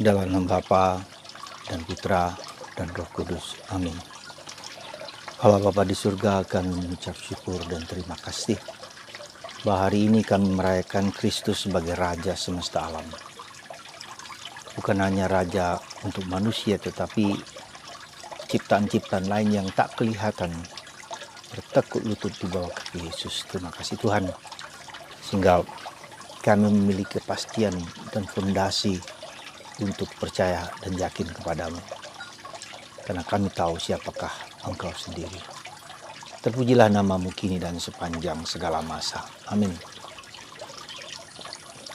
Dalam nama Bapa dan Putra dan Roh Kudus. Amin. Allah Bapa di surga akan mengucap syukur dan terima kasih bahwa hari ini kami merayakan Kristus sebagai Raja semesta alam. Bukan hanya Raja untuk manusia, tetapi ciptaan-ciptaan lain yang tak kelihatan bertekuk lutut di bawah kaki Yesus. Terima kasih Tuhan, sehingga kami memiliki kepastian dan fondasi untuk percaya dan yakin kepadamu. Karena kami tahu siapakah Engkau sendiri. Terpujilah namamu kini dan sepanjang segala masa. Amin.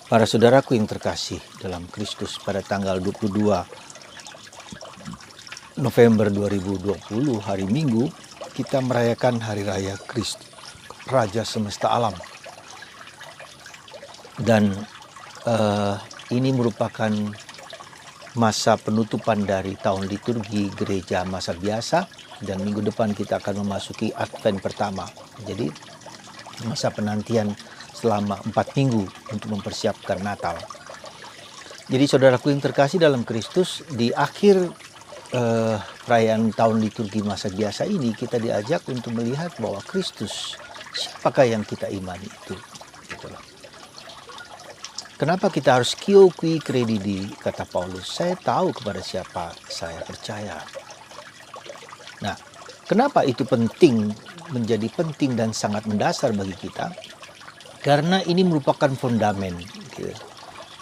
Para saudaraku yang terkasih dalam Kristus, pada tanggal 22 November 2020, hari Minggu, kita merayakan Hari Raya Kristus, Raja semesta alam. Dan ini merupakan masa penutupan dari tahun liturgi gereja masa biasa, dan minggu depan kita akan memasuki Advent pertama. Jadi masa penantian selama 4 minggu untuk mempersiapkan Natal. Jadi saudaraku yang terkasih dalam Kristus, di akhir perayaan tahun liturgi masa biasa ini kita diajak untuk melihat bahwa Kristus, siapakah yang kita imani itu. Itulah. Kenapa kita harus kio qui credidi, kata Paulus. Saya tahu kepada siapa saya percaya. Nah, kenapa itu penting, menjadi penting dan sangat mendasar bagi kita? Karena ini merupakan fondamen. Gitu.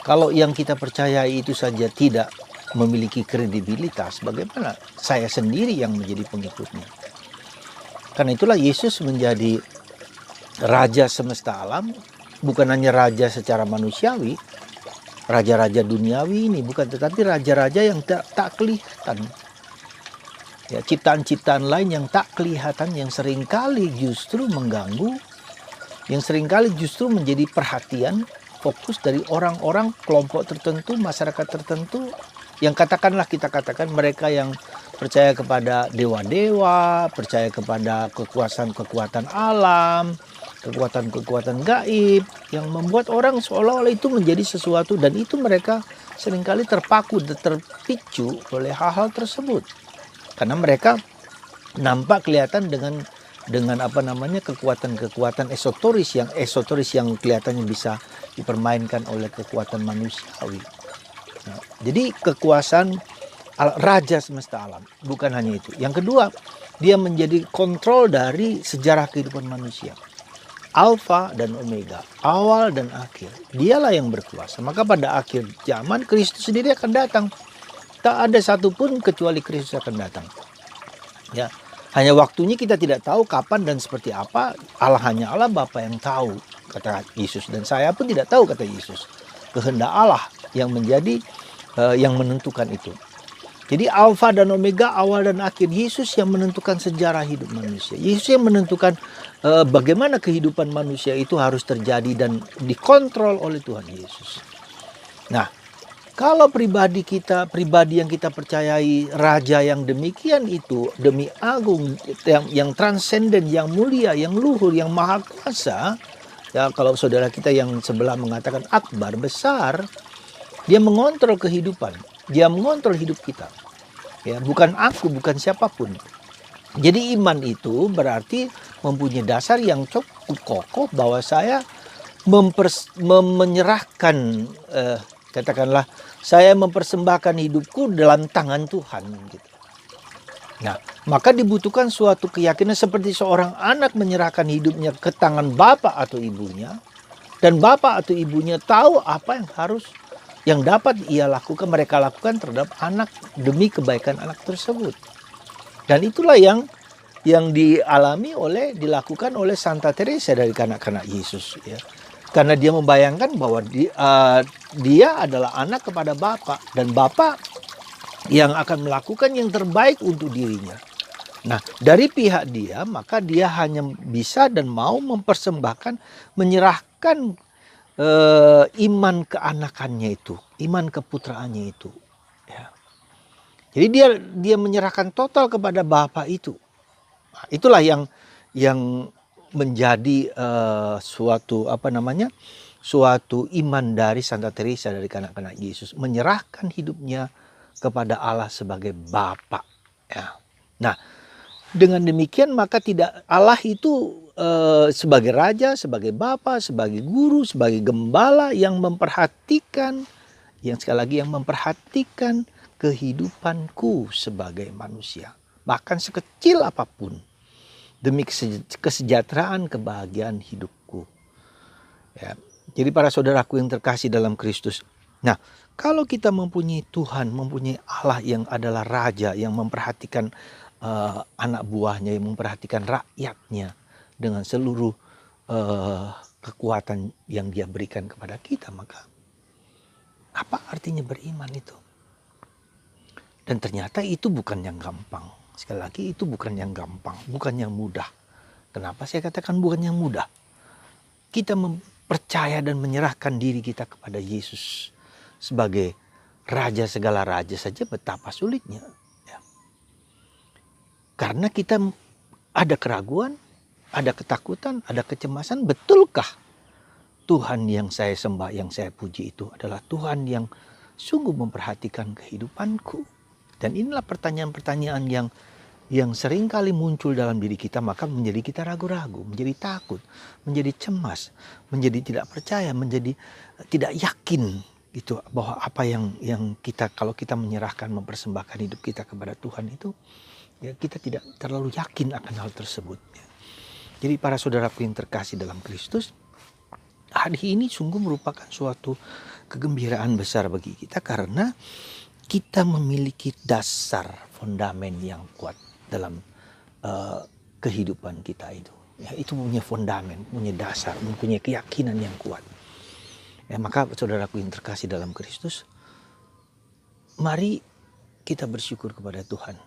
Kalau yang kita percaya itu saja tidak memiliki kredibilitas, bagaimana saya sendiri yang menjadi pengikutnya? Karena itulah Yesus menjadi Raja semesta alam. Bukan hanya raja secara manusiawi, raja-raja duniawi ini bukan, tetapi raja-raja yang tak kelihatan. Ya, ciptaan-ciptaan lain yang tak kelihatan, yang seringkali justru mengganggu, yang seringkali justru menjadi perhatian fokus dari orang-orang, kelompok tertentu, masyarakat tertentu, yang kita katakan mereka yang percaya kepada dewa-dewa, percaya kepada kekuatan alam, kekuatan gaib, yang membuat orang seolah-olah itu menjadi sesuatu, dan itu mereka seringkali terpaku dan terpicu oleh hal-hal tersebut. Karena mereka nampak kelihatan dengan kekuatan esoteris yang kelihatannya bisa dipermainkan oleh kekuatan manusiawi. Nah, jadi kekuasaan Raja semesta alam, bukan hanya itu. Yang kedua, dia menjadi kontrol dari sejarah kehidupan manusia. Alfa dan Omega, awal dan akhir. Dialah yang berkuasa. Maka pada akhir zaman Kristus sendiri akan datang. Tak ada satupun kecuali Kristus akan datang. Ya, hanya waktunya kita tidak tahu kapan dan seperti apa. Hanya Allah Bapa yang tahu, kata Yesus. Dan saya pun tidak tahu, kata Yesus. Kehendak Allah yang menjadi yang menentukan itu. Jadi Alfa dan Omega, awal dan akhir. Yesus yang menentukan sejarah hidup manusia. Yesus yang menentukan bagaimana kehidupan manusia itu harus terjadi dan dikontrol oleh Tuhan Yesus. Nah, kalau pribadi yang kita percayai raja yang demikian itu, demi agung, yang transenden, yang mulia, yang luhur, yang maha kuasa. Ya, kalau saudara kita yang sebelah mengatakan akbar, besar, dia mengontrol kehidupan, dia mengontrol hidup kita. Ya, bukan aku, bukan siapapun. Jadi iman itu berarti mempunyai dasar yang cukup kokoh bahwa saya menyerahkan, katakanlah, saya mempersembahkan hidupku dalam tangan Tuhan. Gitu. Nah, maka dibutuhkan suatu keyakinan seperti seorang anak menyerahkan hidupnya ke tangan bapak atau ibunya, dan bapak atau ibunya tahu apa yang dapat mereka lakukan terhadap anak demi kebaikan anak tersebut. Dan itulah yang dilakukan oleh Santa Teresa dari kanak-kanak Yesus, ya. Karena dia membayangkan bahwa dia adalah anak kepada Bapa, dan Bapa yang akan melakukan yang terbaik untuk dirinya. Nah, dari pihak dia, maka dia hanya bisa dan mau mempersembahkan, menyerahkan iman keanakannya itu, iman keputraannya itu. Ya. Jadi dia menyerahkan total kepada Bapa itu. Nah, itulah yang menjadi suatu suatu iman dari Santa Teresa, dari kanak-kanak Yesus, menyerahkan hidupnya kepada Allah sebagai Bapa. Ya. Nah, dengan demikian maka tidak Allah itu sebagai raja, sebagai bapa, sebagai guru, sebagai gembala yang memperhatikan, yang sekali lagi yang memperhatikan kehidupanku sebagai manusia, bahkan sekecil apapun, demi kesejahteraan, kebahagiaan hidupku. Ya. Jadi para saudaraku yang terkasih dalam Kristus. Nah, kalau kita mempunyai Tuhan, mempunyai Allah yang adalah raja, yang memperhatikan anak buahnya, yang memperhatikan rakyatnya dengan seluruh kekuatan yang dia berikan kepada kita, maka apa artinya beriman itu? Dan ternyata itu bukan yang gampang. Sekali lagi, itu bukan yang gampang, bukan yang mudah. Kenapa saya katakan bukan yang mudah? Kita percaya dan menyerahkan diri kita kepada Yesus sebagai raja segala raja saja betapa sulitnya. Ya. Karena kita ada keraguan, ada ketakutan, ada kecemasan. Betulkah Tuhan yang saya sembah, yang saya puji itu adalah Tuhan yang sungguh memperhatikan kehidupanku? Dan inilah pertanyaan-pertanyaan yang sering kali muncul dalam diri kita, maka menjadi kita ragu-ragu, menjadi takut, menjadi cemas, menjadi tidak percaya, menjadi tidak yakin gitu bahwa apa yang kita, kalau kita menyerahkan, mempersembahkan hidup kita kepada Tuhan itu, ya kita tidak terlalu yakin akan hal tersebut. Jadi para saudaraku yang terkasih dalam Kristus, hari ini sungguh merupakan suatu kegembiraan besar bagi kita karena kita memiliki dasar fondamen yang kuat dalam kehidupan kita itu. Ya, itu punya fondamen, punya dasar, mempunyai keyakinan yang kuat. Ya, maka saudaraku yang terkasih dalam Kristus, mari kita bersyukur kepada Tuhan.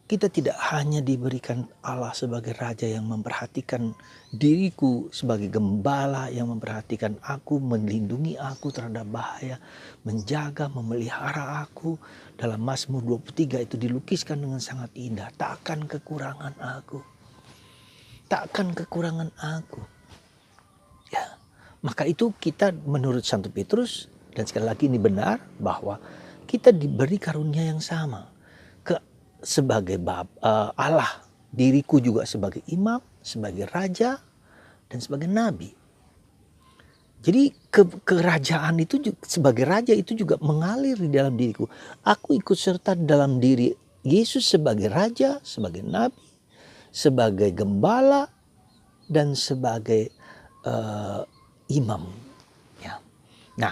Kita tidak hanya diberikan Allah sebagai raja yang memperhatikan diriku, sebagai gembala yang memperhatikan aku, melindungi aku terhadap bahaya, menjaga, memelihara aku. Dalam Mazmur 23 itu dilukiskan dengan sangat indah. Takkan kekurangan aku. Takkan kekurangan aku. Ya, maka itu kita menurut Santo Petrus, dan sekali lagi ini benar, bahwa kita diberi karunia yang sama. Sebagai Allah, diriku juga sebagai imam, sebagai raja, dan sebagai nabi. Jadi kerajaan itu sebagai raja itu juga mengalir di dalam diriku. Aku ikut serta dalam diri Yesus sebagai raja, sebagai nabi, sebagai gembala, dan sebagai imam. Ya. Nah,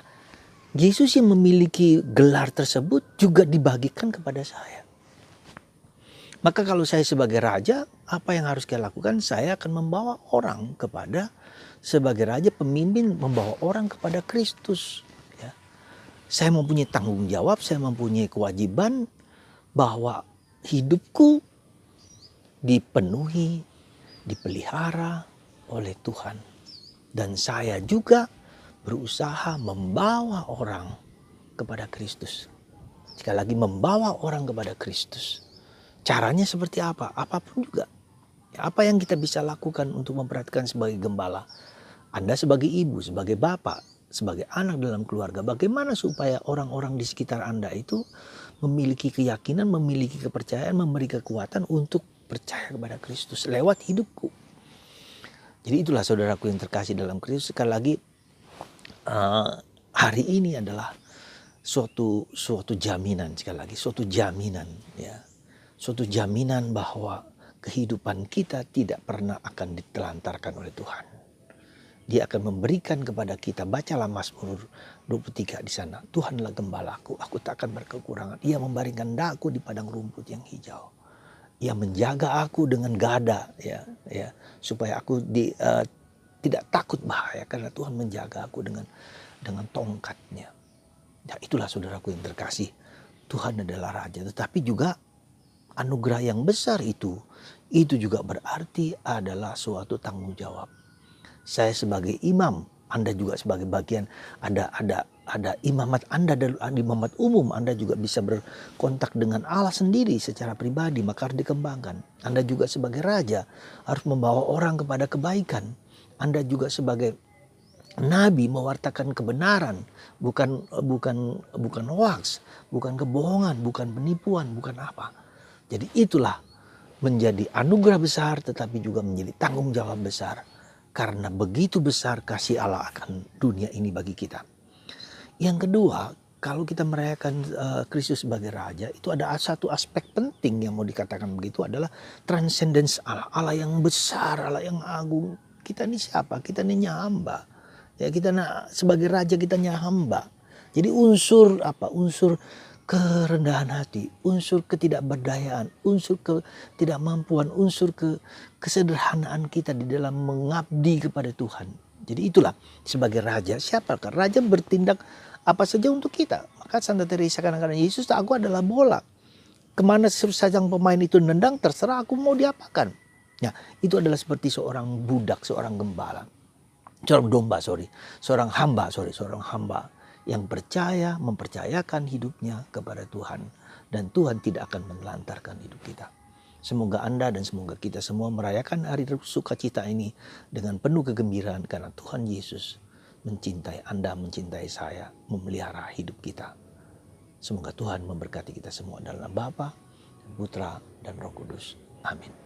Yesus yang memiliki gelar tersebut juga dibagikan kepada saya. Maka kalau saya sebagai raja, apa yang harus saya lakukan? Saya akan membawa orang kepada, sebagai raja pemimpin, membawa orang kepada Kristus. Ya. Saya mempunyai tanggung jawab, saya mempunyai kewajiban bahwa hidupku dipenuhi, dipelihara oleh Tuhan. Dan saya juga berusaha membawa orang kepada Kristus. Sekali lagi, membawa orang kepada Kristus. Caranya seperti apa? Apapun juga. Apa yang kita bisa lakukan untuk memperhatikan sebagai gembala? Anda sebagai ibu, sebagai bapak, sebagai anak dalam keluarga. Bagaimana supaya orang-orang di sekitar Anda itu memiliki keyakinan, memiliki kepercayaan, memberi kekuatan untuk percaya kepada Kristus lewat hidupku. Jadi itulah saudaraku yang terkasih dalam Kristus. Sekali lagi, hari ini adalah suatu jaminan, sekali lagi, suatu jaminan, ya. Suatu jaminan bahwa kehidupan kita tidak pernah akan ditelantarkan oleh Tuhan. Dia akan memberikan kepada kita, bacalah Mazmur 23 di sana. Tuhanlah gembalaku, aku tak akan berkekurangan. Ia membaringkan daku di padang rumput yang hijau. Ia menjaga aku dengan gada, ya, supaya aku tidak takut bahaya, karena Tuhan menjaga aku dengan tongkatnya. Ya, itulah saudaraku yang terkasih. Tuhan adalah raja, tetapi juga anugerah yang besar itu juga berarti adalah suatu tanggung jawab. Saya sebagai imam, Anda juga sebagai bagian, ada imamat Anda, dan imamat umum. Anda juga bisa berkontak dengan Allah sendiri secara pribadi, maka harus dikembangkan. Anda juga sebagai raja harus membawa orang kepada kebaikan. Anda juga sebagai Nabi mewartakan kebenaran, bukan hoax, bukan kebohongan, bukan penipuan, bukan apa. Jadi itulah menjadi anugerah besar, tetapi juga menjadi tanggung jawab besar. Karena begitu besar kasih Allah akan dunia ini bagi kita. Yang kedua, kalau kita merayakan Kristus sebagai Raja, itu ada satu aspek penting yang mau dikatakan begitu adalah transcendence Allah. Allah yang besar, Allah yang agung. Kita ini siapa? Kita ini hamba. Ya, kita sebagai Raja kita hamba. Jadi unsur apa? Unsur kerendahan hati, unsur ketidakberdayaan, unsur ketidakmampuan, unsur kesederhanaan kita di dalam mengabdi kepada Tuhan. Jadi itulah sebagai Raja. Siapakah? Raja bertindak apa saja untuk kita. Maka Santa Teresa kadang-kadang, Yesus, aku adalah bola. Kemana sajang pemain itu nendang, terserah aku mau diapakan. Nah, itu adalah seperti seorang budak, seorang gembala. Seorang hamba yang mempercayakan hidupnya kepada Tuhan. Dan Tuhan tidak akan menelantarkan hidup kita. Semoga Anda dan semoga kita semua merayakan hari sukacita ini dengan penuh kegembiraan karena Tuhan Yesus mencintai Anda, mencintai saya, memelihara hidup kita. Semoga Tuhan memberkati kita semua dalam Bapa, Putra, dan Roh Kudus. Amin.